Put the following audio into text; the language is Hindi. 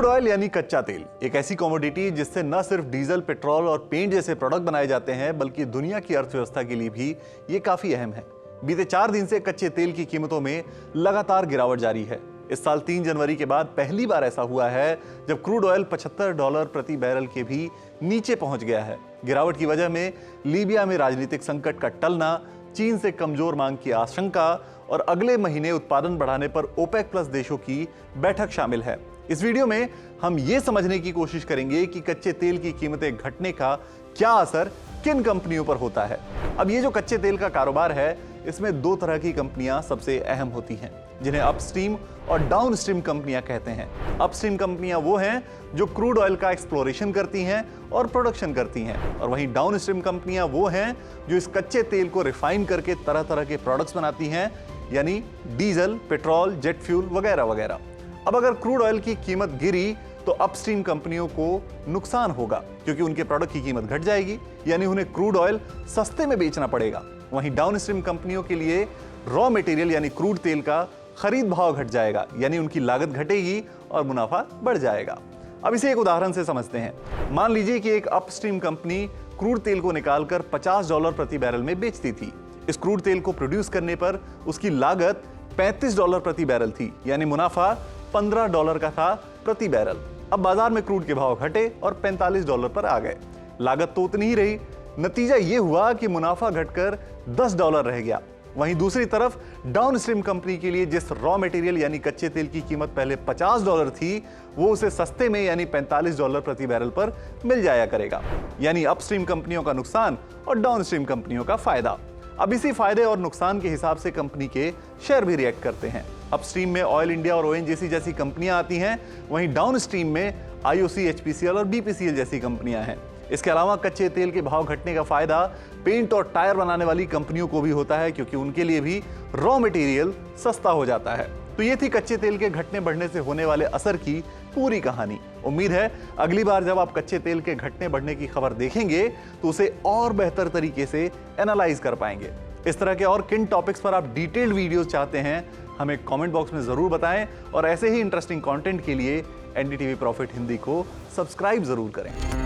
क्रूड ऑयल यानी कच्चा तेल एक ऐसी कमोडिटी जिससे न सिर्फ डीजल, पेट्रोल और पेंट जैसे प्रोडक्ट बनाए जाते हैं बल्कि दुनिया की अर्थव्यवस्था के लिए भी ये काफी अहम है। बीते 4 दिन से कच्चे तेल की कीमतों में लगातार गिरावट जारी है। इस साल 3 जनवरी के बाद पहली बार ऐसा हुआ है जब क्रूड ऑयल $75 प्रति बैरल के भी नीचे पहुंच गया है। गिरावट की वजह में लीबिया में राजनीतिक संकट का टलना, चीन से कमजोर मांग की आशंका और अगले महीने उत्पादन बढ़ाने पर ओपेक प्लस देशों की बैठक शामिल है। इस वीडियो में हम ये समझने की कोशिश करेंगे कि कच्चे तेल की कीमतें घटने का क्या असर किन कंपनियों पर होता है। अब ये जो कच्चे तेल का कारोबार है, इसमें 2 तरह की कंपनियां सबसे अहम होती हैं, जिन्हें अपस्ट्रीम और डाउनस्ट्रीम कंपनियां कहते हैं। अपस्ट्रीम कंपनियां वो हैं जो क्रूड ऑयल का एक्सप्लोरेशन करती हैं और प्रोडक्शन करती हैं, और वहीं डाउनस्ट्रीम कंपनियां वो हैं जो इस कच्चे तेल को रिफाइन करके तरह तरह के प्रोडक्ट्स बनाती हैं, यानी डीजल, पेट्रोल, जेट फ्यूल वगैरह वगैरह। अब अगर क्रूड ऑयल की कीमत गिरी तो अपस्ट्रीम कंपनियों को नुकसान होगा, क्योंकि उनके प्रोडक्ट की कीमत घट जाएगी, यानी उन्हें क्रूड ऑयल सस्ते में बेचना पड़ेगा। वहीं डाउनस्ट्रीम कंपनियों के लिए रॉ मटेरियल यानी क्रूड तेल का खरीद भाव घट जाएगा, यानी उनकी लागत घटेगी और मुनाफा बढ़ जाएगा। अब इसे एक उदाहरण से समझते हैं। मान लीजिए कि एक अपस्ट्रीम कंपनी क्रूड तेल को निकालकर $50 प्रति बैरल में बेचती थी। इस क्रूड तेल को प्रोड्यूस करने पर उसकी लागत $35 प्रति बैरल थी, यानी मुनाफा $15 का था प्रति बैरल। अब बाजार में क्रूड के भाव घटे और $45 पर आ गए। लागत तो उतनी ही रही, नतीजा यह हुआ कि मुनाफा घटकर $10 रह गया। वहीं दूसरी तरफ डाउनस्ट्रीम कंपनी के लिए जिस रॉ मटेरियल यानी कच्चे तेल की कीमत पहले $50 थी, वो उसे सस्ते में यानी $45 प्रति बैरल पर मिल जाया करेगा। यानी अपस्ट्रीम कंपनियों का नुकसान और डाउनस्ट्रीम कंपनियों का फायदा। अब इसी फायदे और नुकसान के हिसाब से कंपनी के शेयर भी रिएक्ट करते हैं। अपस्ट्रीम में ऑयल इंडिया और ओएनजीसी जैसी कंपनियां आती हैं, वहीं डाउनस्ट्रीम में आईओसी, एचपीसीएल और बीपीसीएल जैसी कंपनियां हैं। इसके अलावा कच्चे तेल के भाव घटने का फायदा पेंट और टायर बनाने वाली कंपनियों को भी होता है, क्योंकि उनके लिए भी रॉ मटेरियल सस्ता हो जाता है। तो ये थी कच्चे तेल के घटने बढ़ने से होने वाले असर की पूरी कहानी। उम्मीद है अगली बार जब आप कच्चे तेल के घटने बढ़ने की खबर देखेंगे तो उसे और बेहतर तरीके से एनालाइज कर पाएंगे। इस तरह के और किन टॉपिक्स पर आप डिटेल्ड वीडियोस चाहते हैं, हमें कमेंट बॉक्स में जरूर बताएं, और ऐसे ही इंटरेस्टिंग कंटेंट के लिए एनडीटीवी प्रॉफिट हिंदी को सब्सक्राइब जरूर करें।